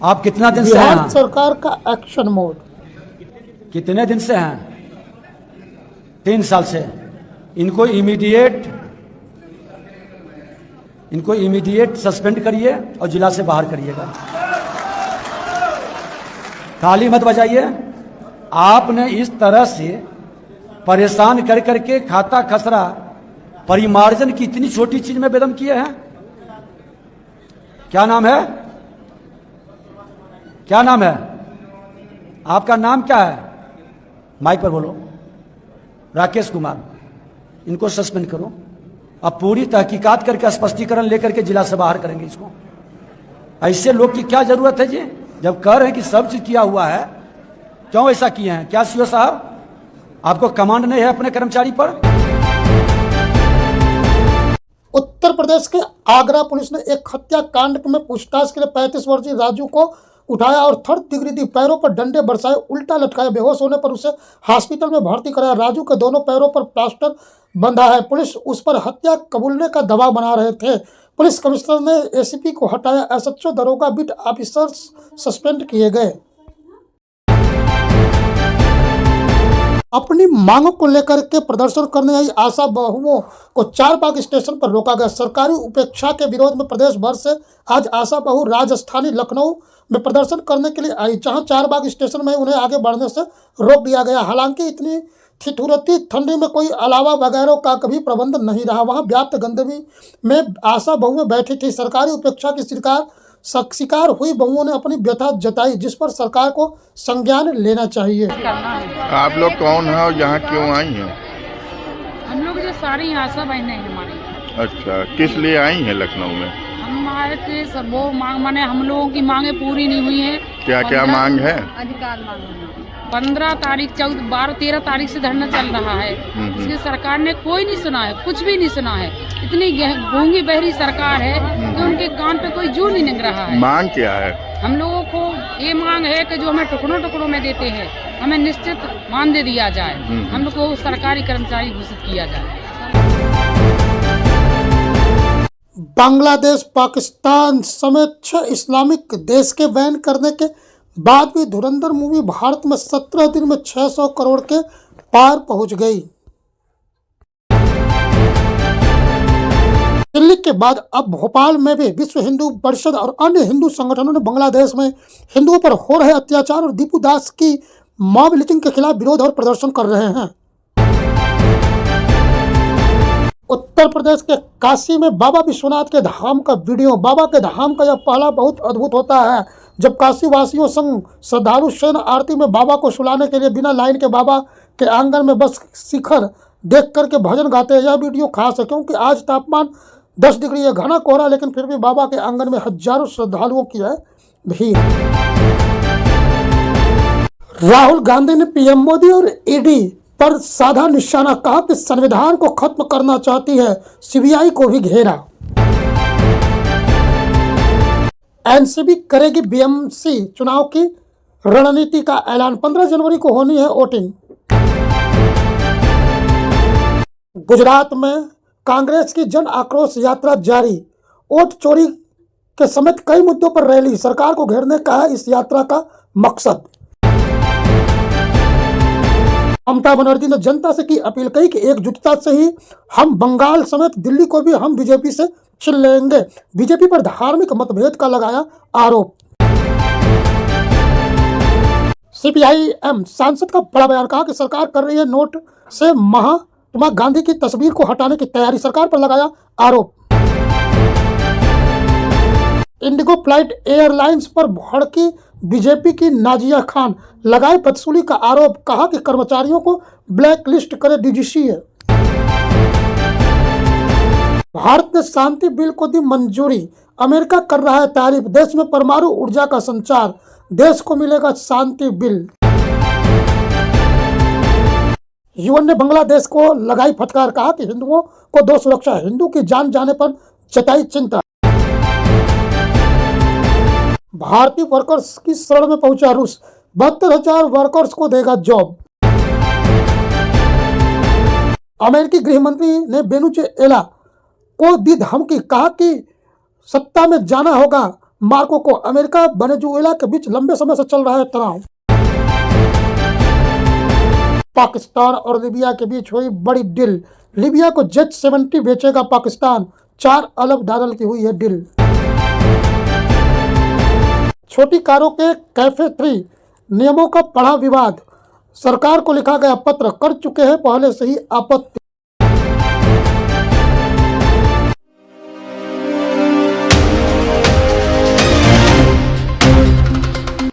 आप कितना दिन से बिहार हैं? सरकार का एक्शन मोड। कितने दिन से हैं? 3 साल से। इनको इमीडिएट सस्पेंड करिए और जिला से बाहर करिएगा। ताली मत बजाइए। आपने इस तरह से परेशान कर करके खाता खसरा परिमार्जन की इतनी छोटी चीज में बेदम किए हैं। क्या नाम है? क्या नाम है आपका? नाम क्या है? माइक पर बोलो। राकेश कुमार। इनको सस्पेंड करो। अब पूरी तहकीकात करके स्पष्टीकरण लेकर के जिला से बाहर करेंगे इसको। ऐसे लोग की क्या जरूरत है जी? जब कह रहे हैं कि सब चीज किया हुआ है, क्यों ऐसा किए हैं? क्या सीओ साहब आपको कमांड नहीं है अपने कर्मचारी पर? उत्तर प्रदेश के आगरा पुलिस ने एक हत्याकांड में पूछताछ के लिए 35 वर्षीय राजू को उठाया और थर्ड डिग्री दी। पैरों पर डंडे बरसाए, उल्टा लटकाया। बेहोश होने पर उसे हॉस्पिटल में भर्ती कराया। राजू के दोनों पैरों पर प्लास्टर बंधा है। पुलिस उस पर हत्या कबूलने का दबाव बना रहे थे। पुलिस कमिश्नर ने एसीपी को हटाया। एसएचओ, दरोगा, बीट ऑफिसर्स सस्पेंड किए गए। अपनी मांगों को लेकर के प्रदर्शन करने आई आशा बहुओं को चारबाग स्टेशन पर रोका गया। सरकारी उपेक्षा के विरोध में प्रदेश भर से आज आशा बहु राजस्थानी लखनऊ में प्रदर्शन करने के लिए आई, जहां चारबाग स्टेशन में उन्हें आगे बढ़ने से रोक दिया गया। हालांकि इतनी ठिठुरती ठंडी में कोई अलावा वगैरह का कभी प्रबंध नहीं रहा। वहां व्याप्त गंदगी में आशा बहुएं बैठी थी। सरकारी उपेक्षा की शिकार हुई बहुओं ने अपनी व्यथा जताई, जिस पर सरकार को संज्ञान लेना चाहिए। आप लोग कौन है और यहाँ क्यों आई हैं? हम लोग जो सारी आशा बहनें हैं हमारी। अच्छा, किस लिए आई हैं लखनऊ में? हम आए थे सब वो मांग, माने हम लोगों की मांगे पूरी नहीं हुई है। क्या क्या मांग है? अधिकार मांग 15 तारीख 14 12 13 तारीख से धरना चल रहा है। इसकी सरकार ने कोई नहीं सुना है, कुछ भी नहीं सुना है। इतनी गूंगी बहरी सरकार है कि उनके कान पे कोई जू नहीं निकल रहा है। मांग क्या है? हम लोगों को ये मांग है कि जो हमें टुकड़ों टुकड़ों में देते हैं, हमें निश्चित मानदेय दिया जाए। हम लोग को सरकारी कर्मचारी घोषित किया जाए। बांग्लादेश, पाकिस्तान समेत 6 इस्लामिक देश के बैन करने के बाद भी धुरंधर मूवी भारत में 17 दिन में 600 करोड़ के पार पहुंच गई। दिल्ली के बाद अब भोपाल में भी विश्व हिंदू परिषद और अन्य हिंदू संगठनों ने बांग्लादेश में हिंदुओं पर हो रहे अत्याचार और दीपू दास की मॉब लिंचिंग के खिलाफ विरोध और प्रदर्शन कर रहे हैं। उत्तर प्रदेश के काशी में बाबा विश्वनाथ के धाम का वीडियो। बाबा के धाम का यह पहला बहुत अद्भुत होता है, जब काशी वासियों संग श्रद्धालु शयन आरती में बाबा को सुलाने के लिए बिना लाइन के बाबा के आंगन में बस शिखर देख करके भजन गाते हैं। यह वीडियो खास है क्योंकि आज तापमान 10 डिग्री है, घना कोहरा, लेकिन फिर भी बाबा के आंगन में हजारों श्रद्धालुओं की है भीड़। राहुल गांधी ने पीएम मोदी और ईडी पर साधा निशाना, कहा कि संविधान को खत्म करना चाहती है, सीबीआई को भी घेरा। एनसीबी करेगी बीएमसी चुनाव की रणनीति का ऐलान, 15 जनवरी को होनी है वोटिंग। गुजरात में कांग्रेस की जन आक्रोश यात्रा जारी, वोट चोरी के समेत कई मुद्दों पर रैली, सरकार को घेरने का है इस यात्रा का मकसद। ममता बनर्जी ने जनता से की अपील, कही कि एकजुटता से ही हम बंगाल समेत दिल्ली को भी हम बीजेपी से छीन लेंगे। बीजेपी पर धार्मिक मतभेद का लगाया आरोप। सीपीआईएम सांसद का बड़ा बयान, कहा कि सरकार कर रही है नोट से महात्मा गांधी की तस्वीर को हटाने की तैयारी, सरकार पर लगाया आरोप। इंडिगो फ्लाइट एयरलाइंस पर भड़की बीजेपी की नाजिया खान, लगाए बदसलूकी का आरोप, कहा कि कर्मचारियों को ब्लैक लिस्ट करे डीजीसी है। भारत ने शांति बिल को दी मंजूरी, अमेरिका कर रहा है तारीफ, देश में परमाणु ऊर्जा का संचार, देश को मिलेगा शांति बिल। यूएन ने बांग्लादेश को लगाई फटकार, कहा कि हिंदुओं को दो सुरक्षा, हिंदू की जान जाने पर जताई चिंता। भारतीय वर्कर्स की शरण में पहुंचा रूस, 72,000 वर्कर्स को देगा जॉब। अमेरिकी गृह मंत्री ने वेनेजुएला को दी धमकी, कहा कि सत्ता में जाना होगा मार्को को अमेरिका वेनेजुएला के बीच लंबे समय से चल रहा है तनाव। पाकिस्तान और लीबिया के बीच हुई बड़ी डील, लीबिया को जेट-70 बेचेगा पाकिस्तान, 4 अरब डॉलर की हुई है डील। छोटी कारों के कैफे 3 नियमों का बढ़ा विवाद, सरकार को लिखा गया पत्र, कर चुके हैं पहले से ही आपत्ति।